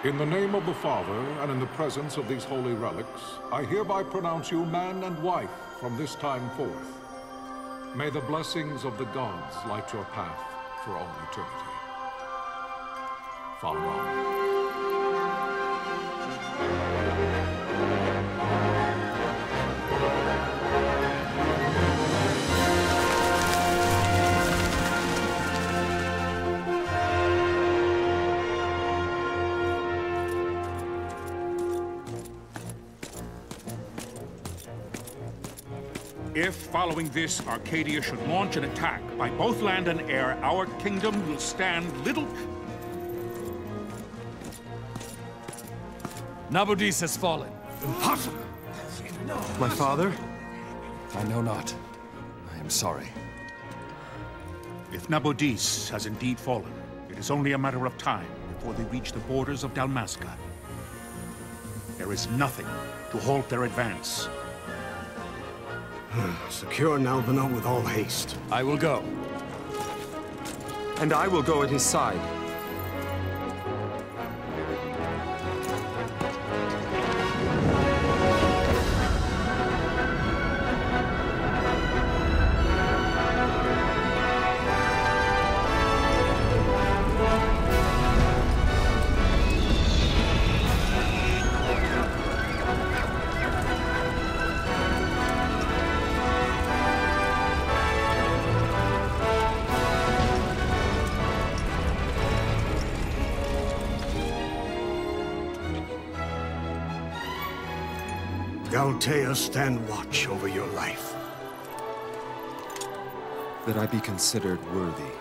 In the name of the Father, and in the presence of these holy relics, I hereby pronounce you man and wife from this time forth. May the blessings of the gods light your path for all eternity. Follow on. If, following this, Arcadia should launch an attack by both land and air, our kingdom will stand little... Nabudis has fallen. Impossible! My father? I know not. I am sorry. If Nabudis has indeed fallen, it is only a matter of time before they reach the borders of Dalmasca. There is nothing to halt their advance. Secure Nalbina with all haste. I will go. And I will go at his side. Galtea, stand watch over your life. That I be considered worthy.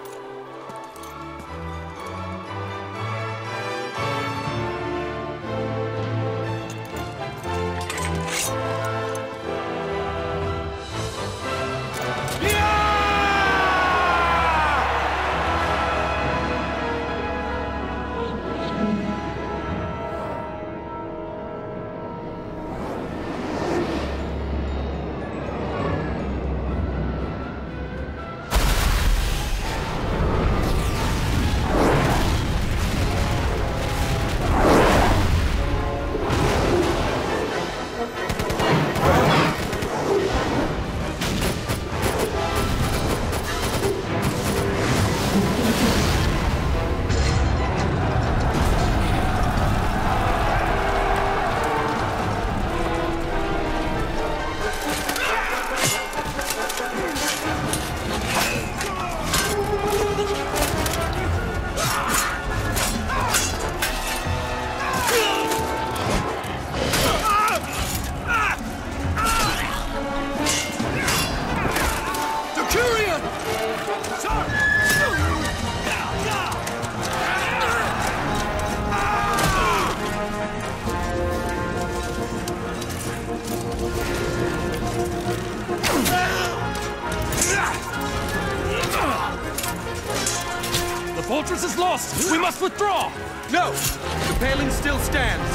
The fortress is lost! We must withdraw! No! The paling still stands!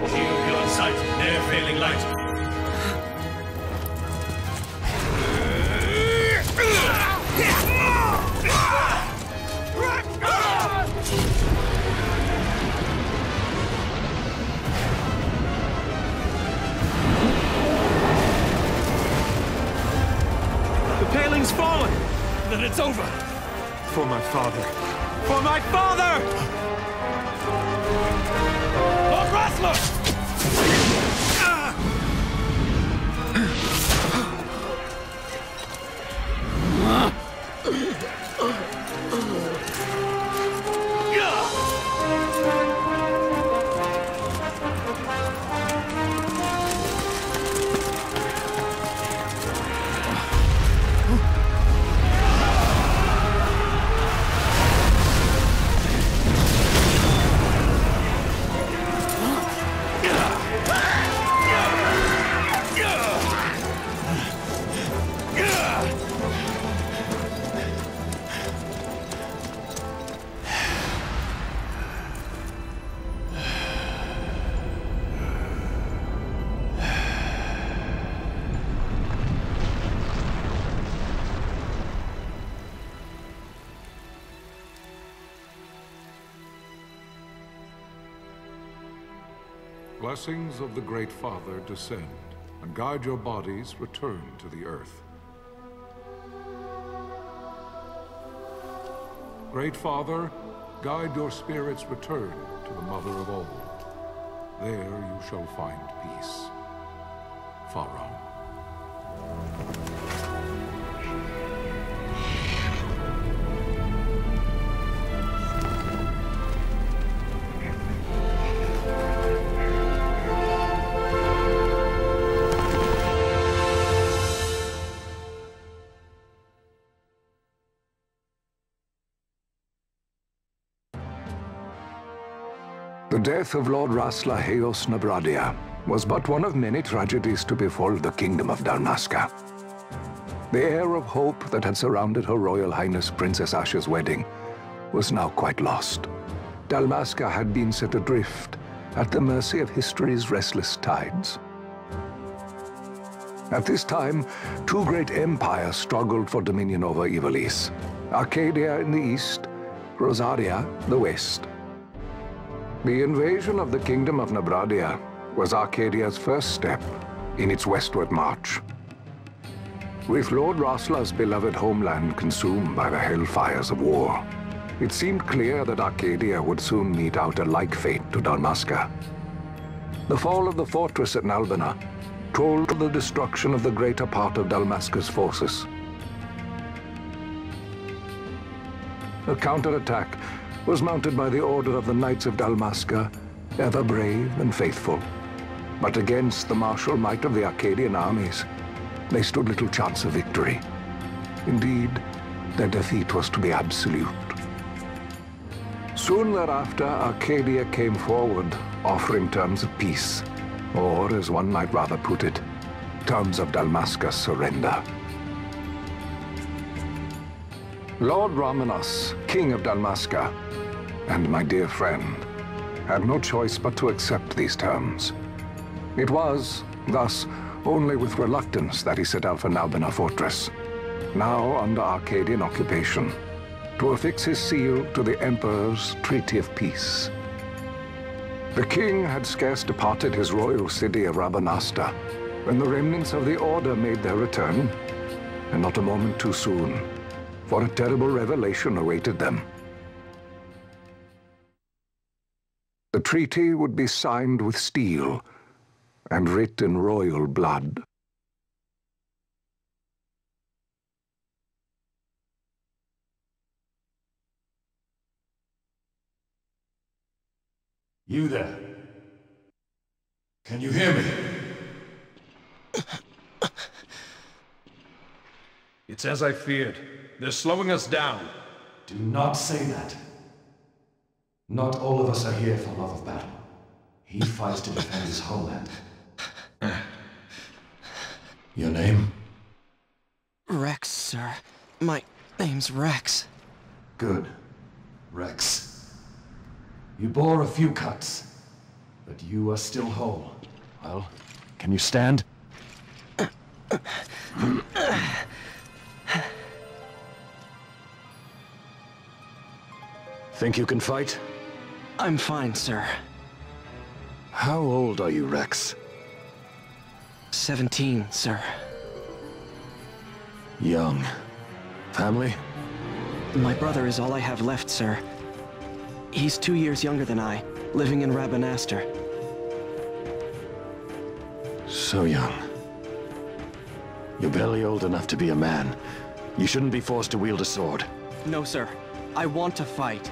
Shield your sight, ne'er failing light. The paling's fallen! Then it's over! For my father! For my father! Lord Wrestler! Blessings of the Great Father descend, and guide your bodies return to the earth. Great Father, guide your spirits return to the Mother of all. There you shall find peace. Pharaoh. The death of Lord Rasla Heos Nabradia was but one of many tragedies to befall the Kingdom of Dalmasca. The air of hope that had surrounded Her Royal Highness Princess Asha's wedding was now quite lost. Dalmasca had been set adrift at the mercy of history's restless tides. At this time, two great empires struggled for dominion over Ivalice. Arcadia in the east, Rosaria the west. The invasion of the Kingdom of Nabradia was Arcadia's first step in its westward march. With Lord Rasla's beloved homeland consumed by the hellfires of war, it seemed clear that Arcadia would soon mete out a like fate to Dalmasca. The fall of the fortress at Nalbina told of the destruction of the greater part of Dalmasca's forces. A counterattack was mounted by the Order of the Knights of Dalmasca, ever brave and faithful. But against the martial might of the Arcadian armies, they stood little chance of victory. Indeed, their defeat was to be absolute. Soon thereafter, Arcadia came forward, offering terms of peace, or, as one might rather put it, terms of Dalmasca's surrender. Lord Ramenas, King of Dalmasca, and my dear friend, had no choice but to accept these terms. It was, thus, only with reluctance that he set out for Nalbina Fortress, now under Arcadian occupation, to affix his seal to the Emperor's Treaty of Peace. The king had scarce departed his royal city of Rabanasta when the remnants of the Order made their return, and not a moment too soon, for a terrible revelation awaited them. The treaty would be signed with steel and writ in royal blood. You there? Can you hear me? It's as I feared. They're slowing us down. Do not say that. Not all of us are here for love of battle. He fights to defend his homeland. Your name? Rex, sir. My name's Rex. Good. Rex. You bore a few cuts, but you are still whole. Well, can you stand? Think you can fight? I'm fine, sir. How old are you, Rex? 17, sir. Young. Family? My brother is all I have left, sir. He's 2 years younger than I, living in Rabanaster. So young. You're barely old enough to be a man. You shouldn't be forced to wield a sword. No, sir. I want to fight.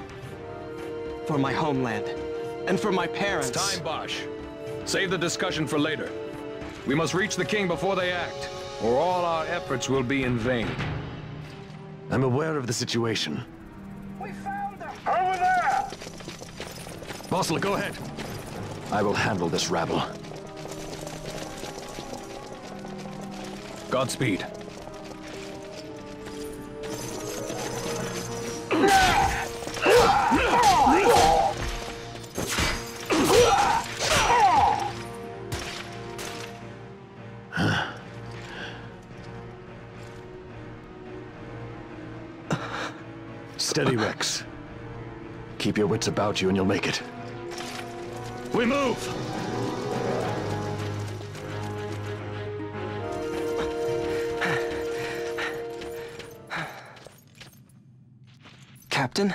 For my homeland. And for my parents. It's time, Bosch. Save the discussion for later. We must reach the king before they act, or all our efforts will be in vain. I'm aware of the situation. We found them! Over there! Bossel, go ahead. I will handle this rabble. Godspeed. Steady, Rex. Keep your wits about you and you'll make it. We move! Captain.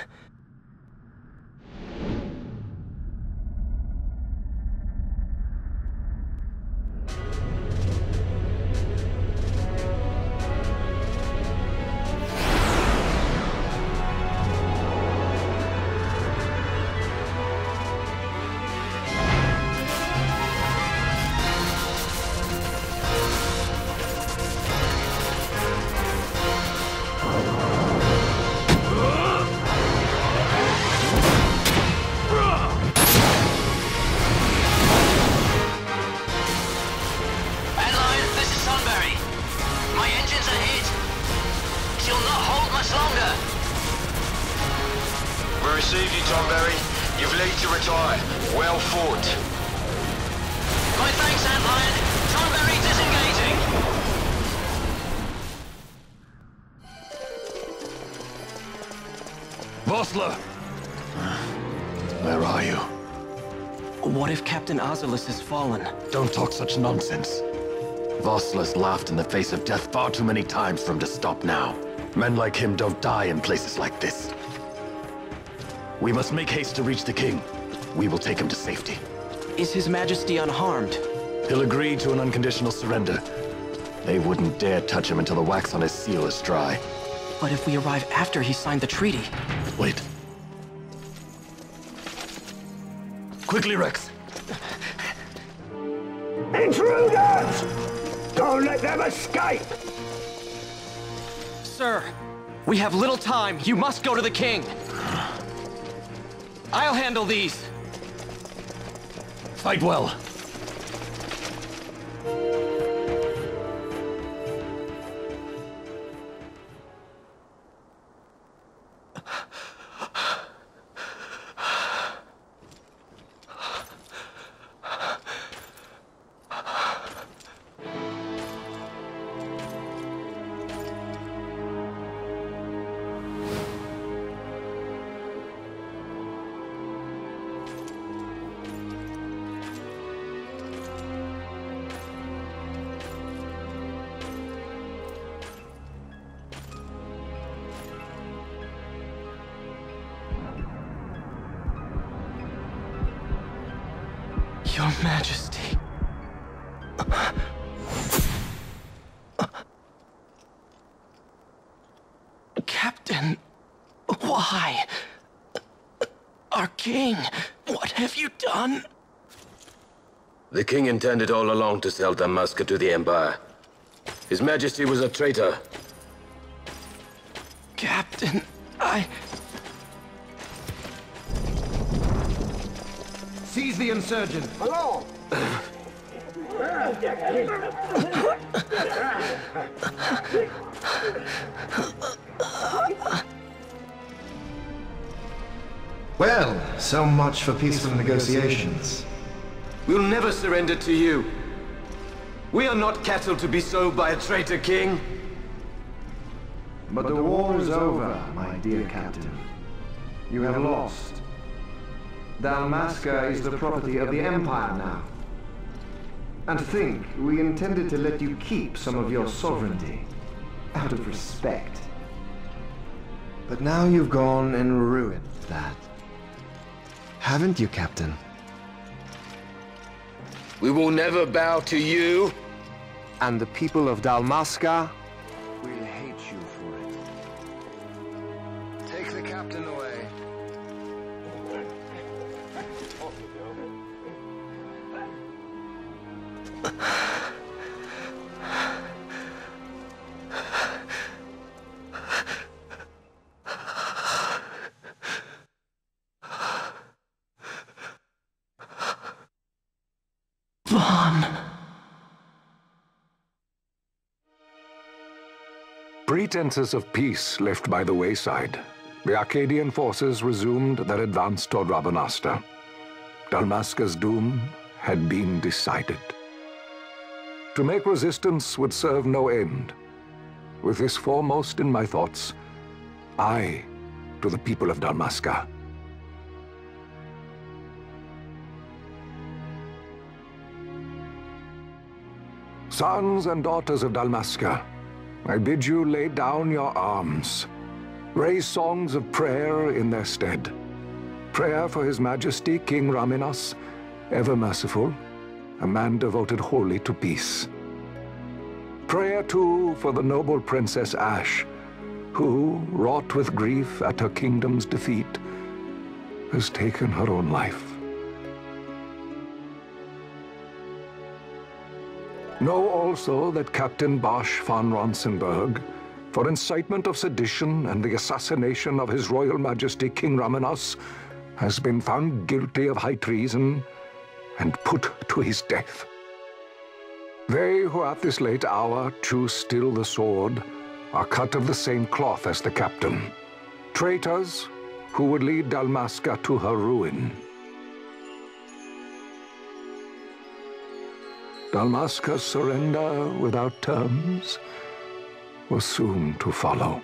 Where are you? What if Captain Azulis has fallen? Don't talk such nonsense. Vosla's laughed in the face of death far too many times for him to stop now. Men like him don't die in places like this. We must make haste to reach the king. We will take him to safety. Is His Majesty unharmed? He'll agree to an unconditional surrender. They wouldn't dare touch him until the wax on his seal is dry. But if we arrive after he signed the treaty... Wait. Quickly, Rex! Intruders! Don't let them escape! Sir, we have little time. You must go to the king. I'll handle these. Fight well. Your Majesty. Captain, why? Our king, what have you done? The king intended all along to sell Dalmasca to the Empire. His Majesty was a traitor. Captain, Seize the insurgent! Along! Well, so much for peaceful negotiations. We'll never surrender to you. We are not cattle to be sold by a traitor king. But the war is over, my dear captain. You have lost. Dalmasca is the property of the Empire now. And think, we intended to let you keep some of your sovereignty, out of respect. But now you've gone and ruined that. Haven't you, Captain? We will never bow to you. And the people of Dalmasca will hate you for it. Take the captain away. Pretenses of peace left by the wayside, the Arcadian forces resumed their advance toward Rabanasta. Dalmasca's doom had been decided. To make resistance would serve no end. With this foremost in my thoughts, I to the people of Dalmasca. Sons and daughters of Dalmasca, I bid you lay down your arms. raise songs of prayer in their stead. Prayer for His Majesty King Raminas, ever merciful, a man devoted wholly to peace. Prayer, too, for the noble Princess Ash, who, wrought with grief at her kingdom's defeat, has taken her own life. Know also that Captain Bosch von Ronsenberg, for incitement of sedition and the assassination of His Royal Majesty King Raminas, has been found guilty of high treason and put to his death. They who at this late hour choose still the sword are cut of the same cloth as the captain, traitors who would lead Dalmasca to her ruin. Dalmasca's surrender without terms was soon to follow.